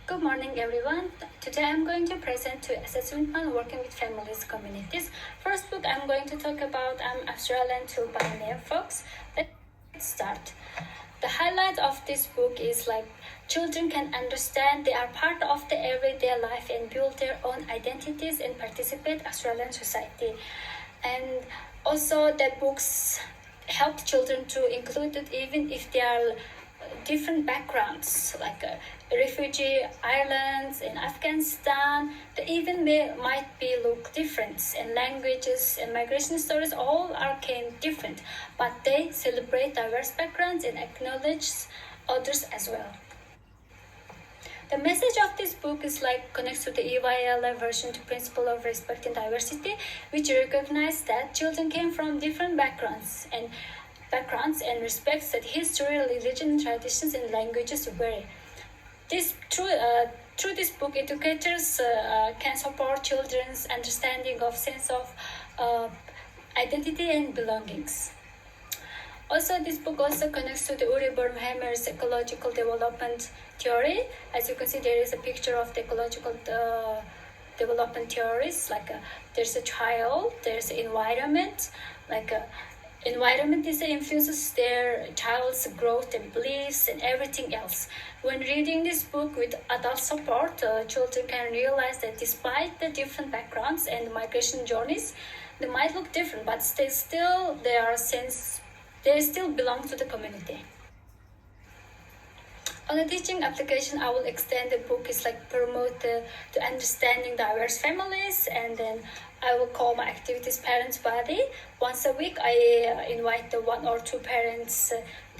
Good morning, everyone. Today I'm going to present to assessment plan working with families communities. First book I'm going to talk about Australian to Pioneer Folks. Let's start. The highlight of this book is children can understand they are part of the everyday life and build their own identities and participate Australian society. And also the books help children to include it even if they are different backgrounds refugee islands in Afghanistan. They even might be look different, and languages and migration stories all are kind different, but they celebrate diverse backgrounds and acknowledge others as well. The message of this book is connects to the EYLA version to principle of respect and diversity, which recognize that children came from different backgrounds and respects that history, religion, traditions, and languages vary. Through this book, educators can support children's understanding of sense of identity and belongings. Also, this book also connects to the Uri Burnhammer's ecological development theory. As you can see, there is a picture of the ecological development theories. There's a child, there's environment, environment is influences their child's growth and beliefs and everything else. When reading this book with adult support, children can realize that despite the different backgrounds and migration journeys, they might look different, but they still belong to the community. On the teaching application, I will extend the book is promote the understanding diverse families, and then I will call my activities parents body. Once a week, I invite the one or two parents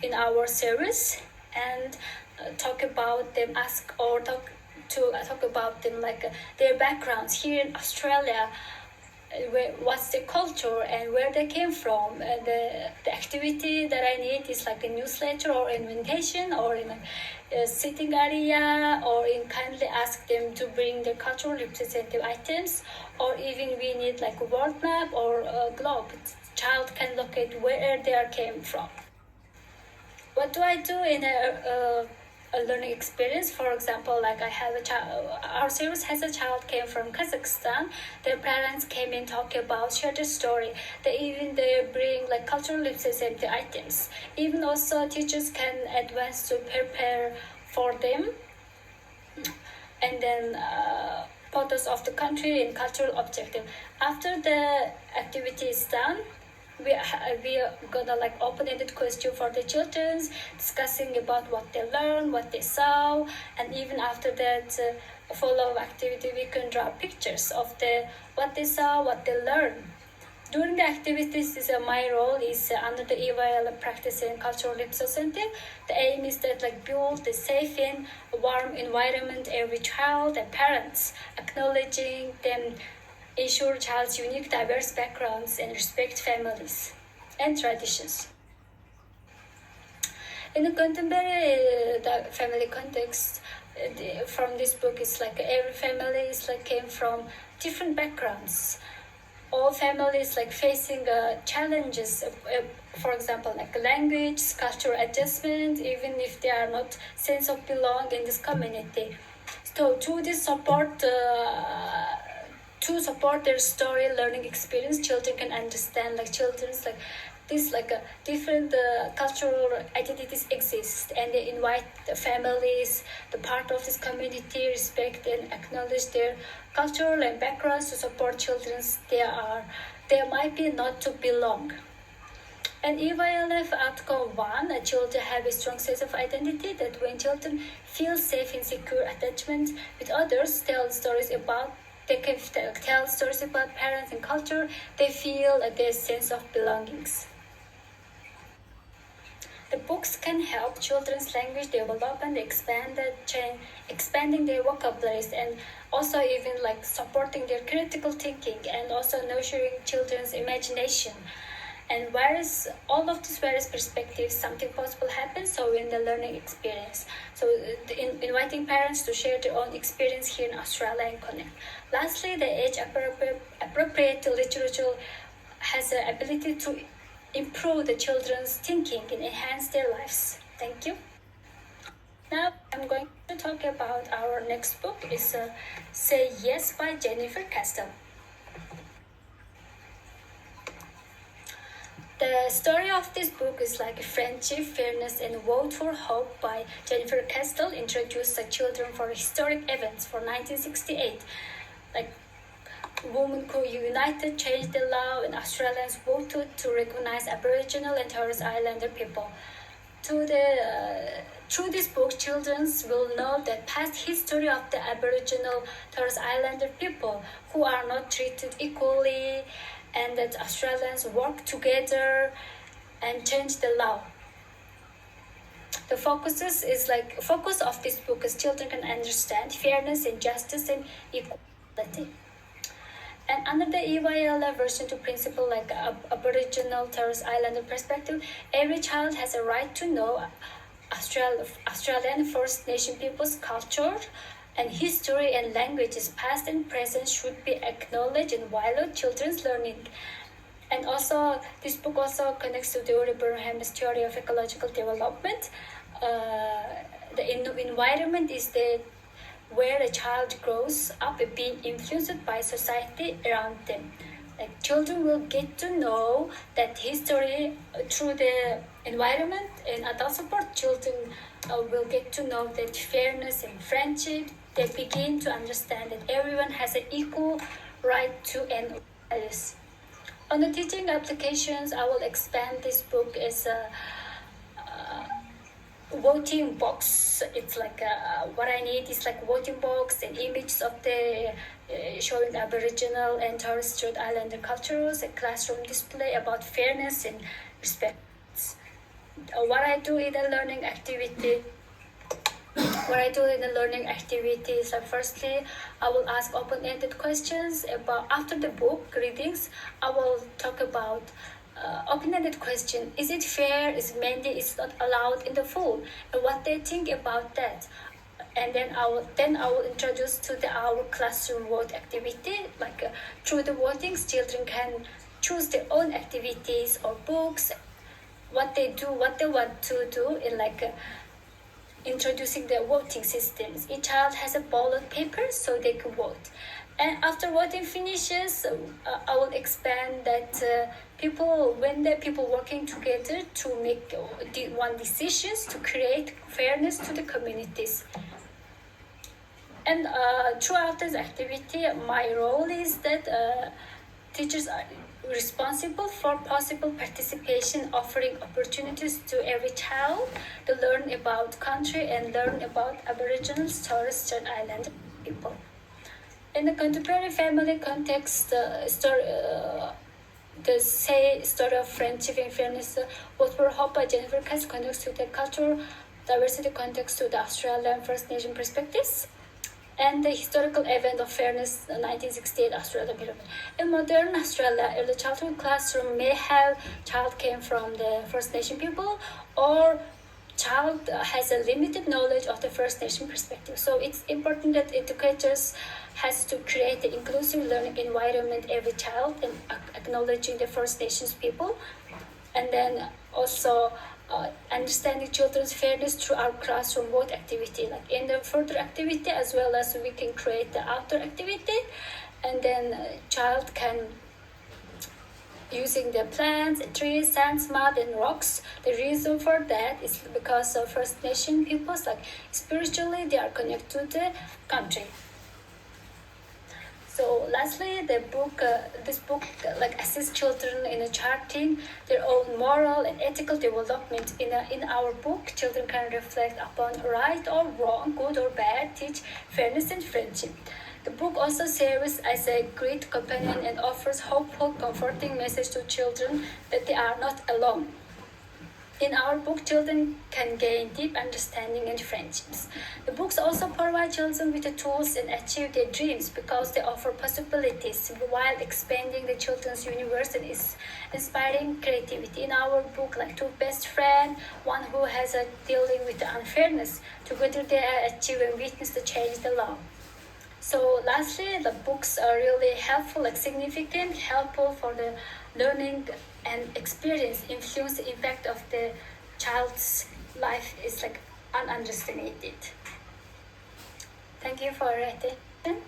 in our service and talk about them, talk about them their backgrounds here in Australia. What's the culture and where they came from. The activity that I need is a newsletter or invitation or in a sitting area, or in kindly ask them to bring their cultural representative items, or even we need a world map or a globe. Child can locate where they came from. What do I do in a learning experience? For example, I have a child, our service has a child came from Kazakhstan. Their parents came and share their story. They bring cultural representative items. Even also teachers can advance to prepare for them, and then photos of the country and cultural objective. After the activity is done, we are gonna open-ended question for the children, discussing about what they learned, what they saw, and even after that follow-up activity, we can draw pictures of what they saw, what they learned. During the activities, my role is under the EYL practice and cultural representative. The aim is that build a safe and warm environment every child and parents, acknowledging them, ensure child's unique diverse backgrounds, and respect families and traditions. In the contemporary family context, from this book is every family is came from different backgrounds. All families facing challenges, for example language, cultural adjustment, even if they are not sense of belong in this community. So to this support. To support their story learning experience, children can understand children's different cultural identities exist, and they invite the families, the part of this community, respect and acknowledge their cultural and backgrounds to support children's they might be not to belong. And EYLF Article 1, children have a strong sense of identity, that when children feel safe and secure attachment with others, they can tell stories about parents and culture, they feel their sense of belongings. The books can help children's language development, expanding their vocabularies, and also even supporting their critical thinking, and also nurturing children's imagination. And all of these various perspectives, something possible happens. So in the learning experience, so inviting parents to share their own experience here in Australia and connect. Lastly, the age appropriate literature has the ability to improve the children's thinking and enhance their lives. Thank you. Now I'm going to talk about our next book. Is Say Yes by Jennifer Castell. The story of this book is like friendship, fairness, and vote for hope by Jennifer Castell introduced the children for historic events for 1968. Like women who united changed the law and Australians voted to recognize Aboriginal and Torres Islander people. Through this book, children will know the past history of the Aboriginal Torres Islander people who are not treated equally, and that Australians work together and change the law. The focus of this book is children can understand fairness and justice and equality. And under the EYLF version 2 principle, like Aboriginal Torres Islander perspective, every child has a right to know Australian First Nation people's culture and history and languages, past and present, should be acknowledged and valued children's learning. And also, this book also connects to Uri Burnham's theory of ecological development. The environment is where a child grows up being influenced by society around them. Like children will get to know that history through the environment, and adult support children will get to know that fairness and friendship. They begin to understand that everyone has an equal right to and values. On the teaching applications, I will expand this book as a voting box. It's like what I need is like voting box and images of the showing Aboriginal and Torres Strait Islander cultures, a classroom display about fairness and respect. What I do in the learning activity. Is like firstly, I will ask open-ended questions about after the book readings. I will talk about open-ended question. Is it fair? Is Mandy is not allowed in the pool? And what they think about that? And then I will introduce to our classroom vote activity. Like through the votings, children can choose their own activities or books, what they want to do in introducing the voting systems. Each child has a ballot paper so they can vote. And after voting finishes, I will expand that when the people working together to make one decisions to create fairness to the communities. And throughout this activity, my role is that teachers are responsible for possible participation, offering opportunities to every child to learn about country and learn about Aboriginal Torres Strait Islander people. In the contemporary family context, the story of friendship and fairness, both were hoped by Jennifer Castell connects to the cultural diversity context to the Australian First Nation perspectives, and the historical event of fairness, 1968 Australian pyramid. In modern Australia, early childhood classroom may have child came from the First Nation people, or child has a limited knowledge of the First Nation perspective. So it's important that educators has to create an inclusive learning environment every child and acknowledging the First Nations people, and then also understanding children's fairness through our classroom vote activity, like in the further activity, as well as we can create the outdoor activity, and then child can using the plants, trees, sands, mud, and rocks. The reason for that is because of First Nation peoples, like spiritually they are connected to the country. So lastly, this book assists children in charting their own moral and ethical development. In our book, children can reflect upon right or wrong, good or bad, teach fairness and friendship. The book also serves as a great companion and offers hopeful, comforting message to children that they are not alone. In our book, children can gain deep understanding and friendships. The books also provide children with the tools and achieve their dreams because they offer possibilities while expanding the children's universe and is inspiring creativity. In our book, like two best friends, one who has a dealing with the unfairness, together they achieve and witness the change the law. So lastly, the books are really helpful, significant, helpful for the learning and experience, influence the impact of the child's life is ununderestimated. Thank you for your attention.